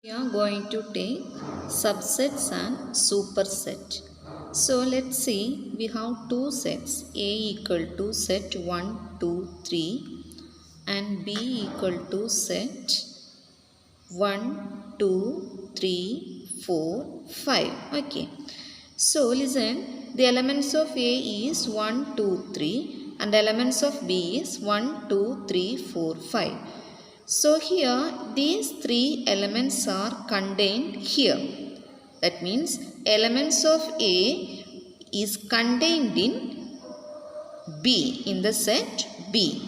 We are going to take subsets and superset. So let's see, we have two sets, A equal to set 1, 2, 3 and B equal to set 1, 2, 3, 4, 5. Okay. So listen, the elements of A is 1, 2, 3 and the elements of B is 1, 2, 3, 4, 5. So here these three elements are contained here. That means elements of A is contained in B, in the set B.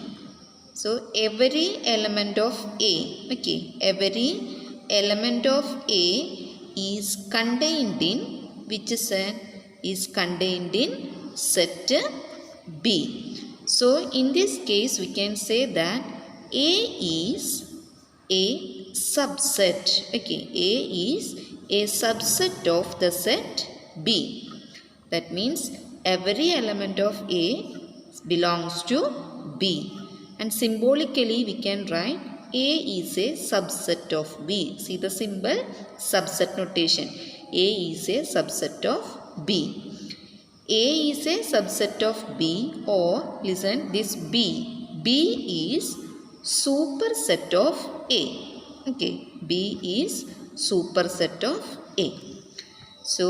So every element of A, okay, every element of A is contained in which set? Is contained in set B. So in this case we can say that A is a subset. Okay, A is a subset of the set B. That means every element of A belongs to B. And symbolically we can write A is a subset of B. See the symbol? Subset notation. A is a subset of B. A is a subset of B, or listen, this B. B is superset of A. Okay, B is superset of A. So,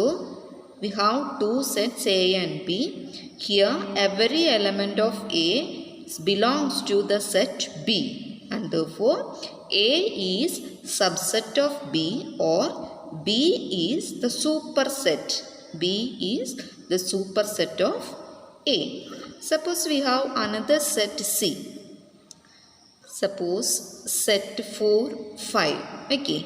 we have two sets A and B. Here, every element of A belongs to the set B. And therefore, A is subset of B, or B is the superset. B is the superset of A. Suppose we have another set C. Suppose set 4, 5. Okay.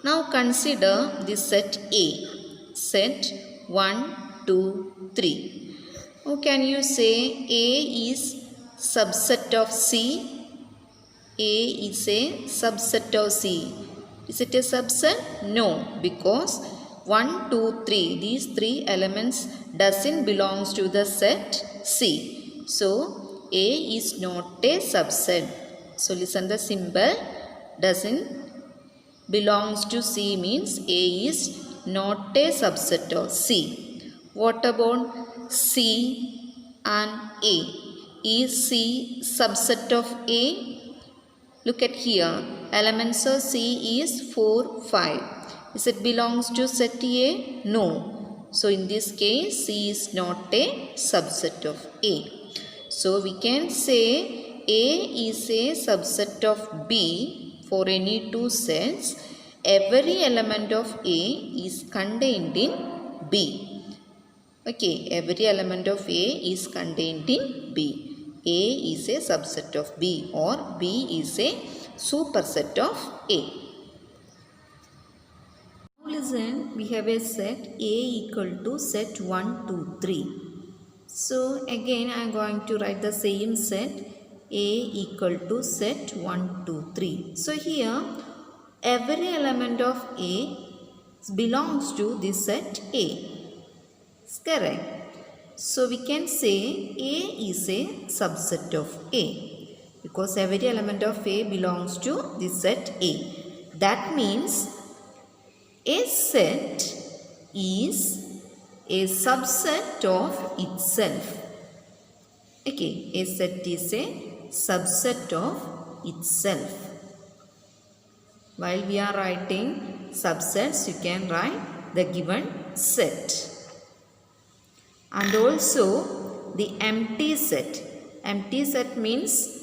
Now consider the set A. Set 1, 2, 3. How can you say A is subset of C? A is a subset of C. Is it a subset? No, because 1, 2, 3, these three elements doesn't belongs to the set C. So, A is not a subset. So, listen the symbol doesn't belongs to C means A is not a subset of C. What about C and A? Is C subset of A? Look at here. Elements of C is 4, 5. Is it belongs to set A? No. So in this case, C is not a subset of A. So we can say A is a subset of B for any two sets. Every element of A is contained in B. Okay, every element of A is contained in B. A is a subset of B, or B is a superset of A. Now listen, we have a set A equal to set 1, 2, 3. So again I am going to write the same set A equal to set 1, 2, 3. So here every element of A belongs to this set A. It's correct. So we can say A is a subset of A, because every element of A belongs to this set A. That means a set is a subset of itself. Okay, a set is a subset of itself. While we are writing subsets, you can write the given set. And also the empty set. Empty set means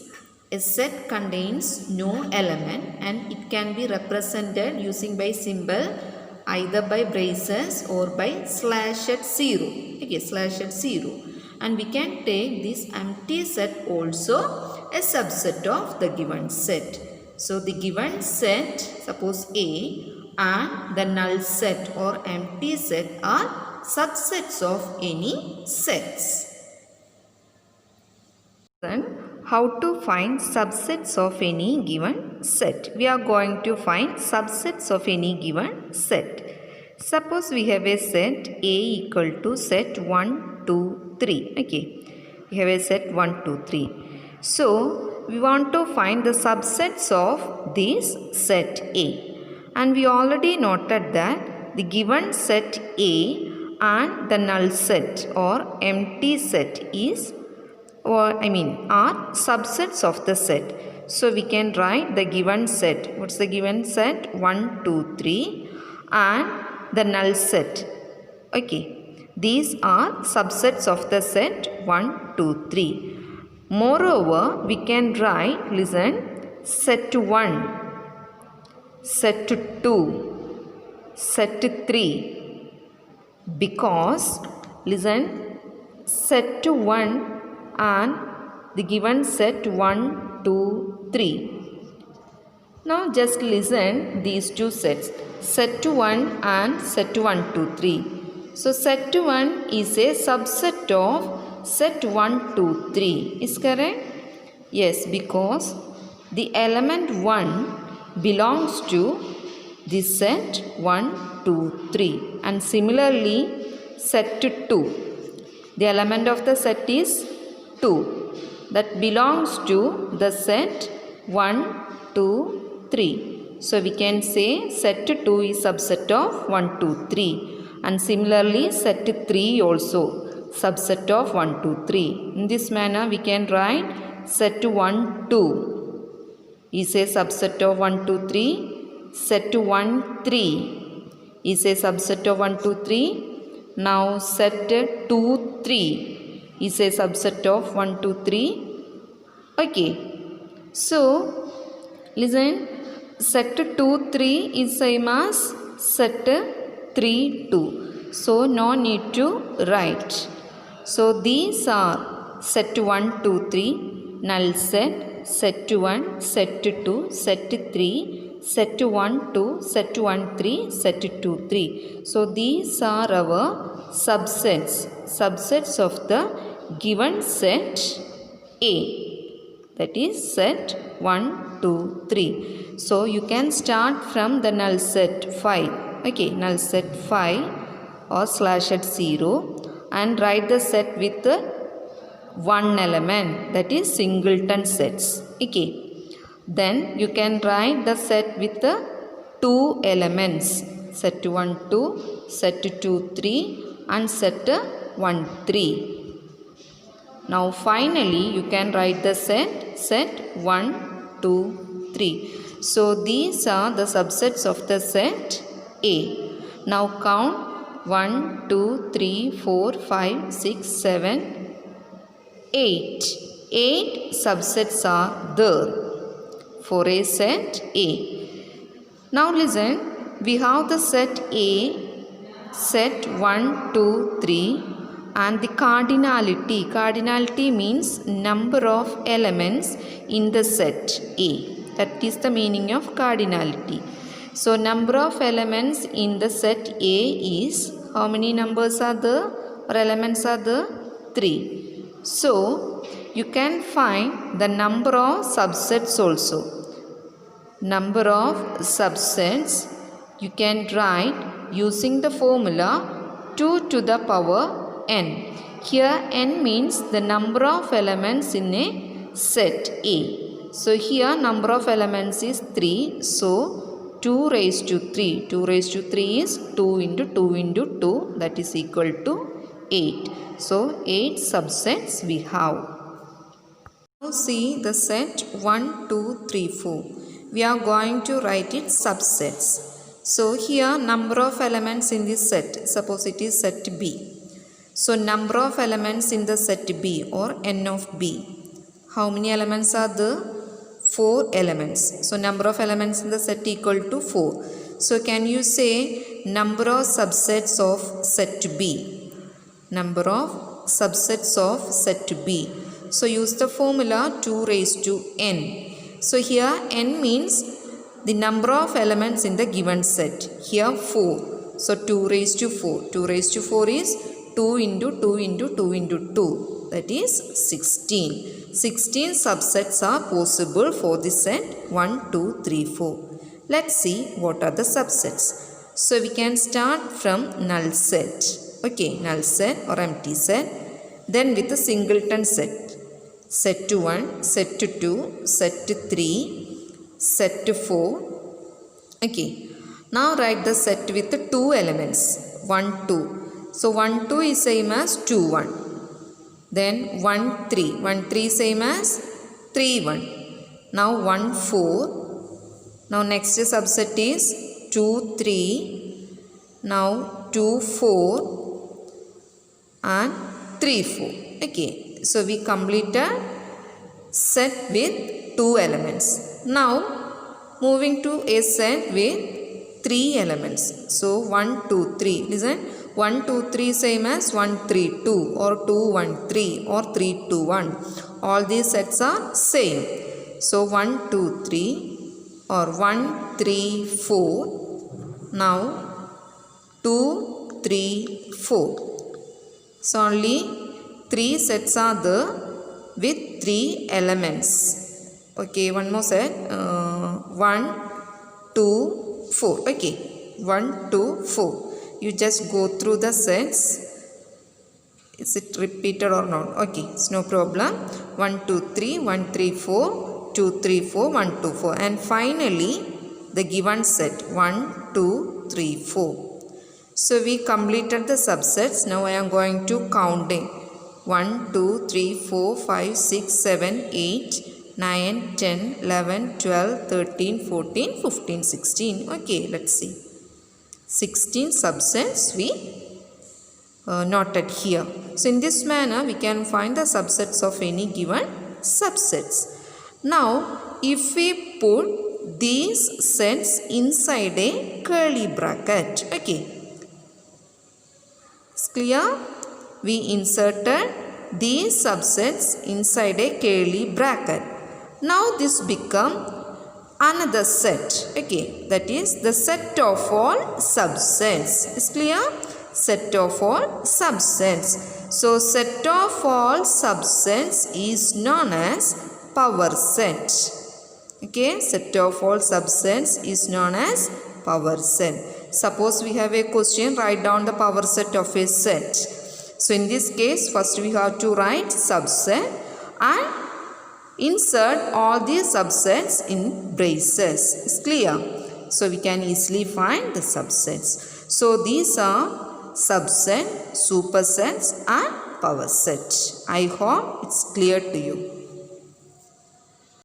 a set contains no element and it can be represented using by symbol either by braces or by slash at 0. Okay, slash at 0. And we can take this empty set also a subset of the given set. So the given set, suppose A, and the null set or empty set are subsets of any sets. Then how to find subsets of any given set? We are going to find subsets of any given set. Suppose we have a set A equal to set 1, 2, 3. Okay, we have a set 1, 2, 3. So we want to find the subsets of this set A. And we already noted that the given set A and the null set or empty set are subsets of the set. So we can write the given set. What's the given set? 1, 2, 3 and the null set. Okay. These are subsets of the set 1, 2, 3. Moreover, we can write, listen, set 1, set 2, set 3, because, listen, set 1 and the given set 1, 2, 3. Now just listen these two sets, set 1 and set 1, 2, 3. So set 1 is a subset of set 1, 2, 3. Is correct? Yes, because the element 1 belongs to the set 1, 2, 3. And similarly, set 2. The element of the set is 2. That belongs to the set 1, 2, 3. So we can say set 2 is subset of 1, 2, 3. And similarly set 3 also subset of 1, 2, 3. In this manner we can write set 1, 2 is a subset of 1, 2, 3. Set 1, 3 is a subset of 1, 2, 3. Now set 2, 3 is a subset of 1, 2, 3. Okay. So listen, set 2, 3 is same as set 3, 2. So no need to write. So these are set 1, 2, 3, null set, set 1, set 2, set 3, set 1, 2, set 1, 3, set 2, 3. So these are our subsets of the given set A. That is set 1, 2, 3. So you can start from the null set 5. Okay, null set 5 or slash at 0 and write the set with one element, that is singleton sets. Okay. Then you can write the set with the two elements, set 1, 2, set 2, 3 and set 1, 3. Now finally you can write the set 1, 2, 3. So these are the subsets of the set A. Now count 1, 2, 3, 4, 5, 6, 7, 8. 8 subsets are there for a set A. Now listen, we have the set A, set 1, 2, 3 and the cardinality. Cardinality means number of elements in the set A. That is the meaning of cardinality. So number of elements in the set A is, how many numbers are there or elements are there? 3. So you can find the number of subsets also. Number of subsets you can write using the formula 2 to the power n. Here n means the number of elements in a set A. So here number of elements is 3. So 2 raised to 3. 2 raised to 3 is 2 into 2 into 2, that is equal to 8. So 8 subsets we have. Now see the set 1, 2, 3, 4. We are going to write its subsets. So here number of elements in this set, suppose it is set B. So number of elements in the set B or n of B. How many elements are there? 4 elements. So number of elements in the set equal to 4. So can you say number of subsets of set B? Number of subsets of set B. So use the formula 2 raised to n. So here n means the number of elements in the given set. Here 4. So 2 raised to 4. 2 raised to 4 is 2 into 2 into 2 into 2. That is 16. 16 subsets are possible for the set 1, 2, 3, 4. Let's see what are the subsets. So we can start from null set. Okay, null set or empty set. Then with a singleton set. Set 1, set 2, set 3, set 4. Okay. Now write the set with 2 elements. 1, 2. So 1, 2 is same as 2, 1. Then 1, 3. 1, 3 same as 3, 1. Now 1, 4. Now next subset is 2, 3. Now 2, 4 and 3, 4. Okay. So we completed set with 2 elements. Now moving to a set with 3 elements. So 1, 2, 3. Listen. 1, 2, 3 same as 1, 3, 2 or 2, 1, 3 or 3, 2, 1. All these sets are same. So 1, 2, 3 or 1, 3, 4. Now 2, 3, 4. So only 3 sets are there with 3 elements. Okay, one more set. 1, 2, 4. Okay, 1, 2, 4. You just go through the sets. Is it repeated or not? Okay, it's no problem. 1, 2, 3, 1, 3, 4, 2, 3, 4, 1, 2, 4. And finally, the given set 1, 2, 3, 4. So we completed the subsets. Now I am going to counting. 1, 2, 3, 4, 5, 6, 7, 8, 9, 10, 11, 12, 13, 14, 15, 16. Okay, let's see. 16 subsets we noted here. So in this manner we can find the subsets of any given subsets. Now if we put these sets inside a curly bracket. Okay. It's clear? We inserted these subsets inside a curly bracket. Now this become another set. Okay, that is the set of all subsets. Is clear? Set of all subsets. So set of all subsets is known as power set. Okay, set of all subsets is known as power set. Suppose we have a question, write down the power set of a set. So in this case, first we have to write subset and insert all these subsets in braces. It's clear? So we can easily find the subsets. So these are subset, supersets and power set. I hope it's clear to you.